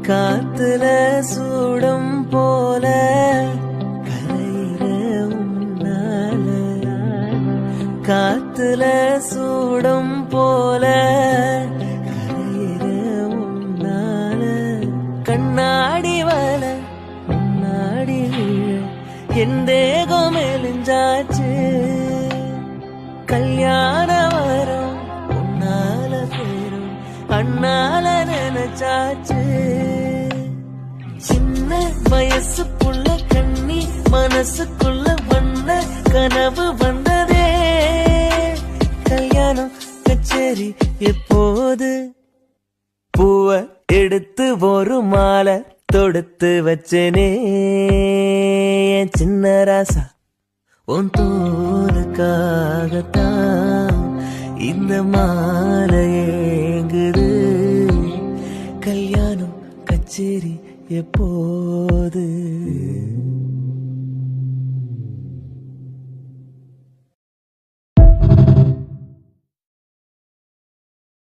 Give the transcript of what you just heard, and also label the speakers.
Speaker 1: காத்துல சூடம் போல கரையிற உன்னால, காத்துல சூடம் போல கரையிற உன்னால, கண்ணாடி வல முன்னாடி என் தேகம் மெலிஞ்சாச்சு, கல்யாண வரம் உன்னால பேரும் அண்ணால நினைச்சாச்சு. சின்ன வயசுக்குள்ள கண்ணி மனசுக்குள்ள வண்ண கனவு வந்ததே, கல்யாணம் கச்சேரி எப்போது? பூவ எடுத்து ஒரு மாலை தொடுத்து வச்சனே என் சின்ன ராசா, உன் தோலுக்காகத்தான் இந்த மாலை ஏங்குது, கல்யாணம் கச்சேரி எப்போது?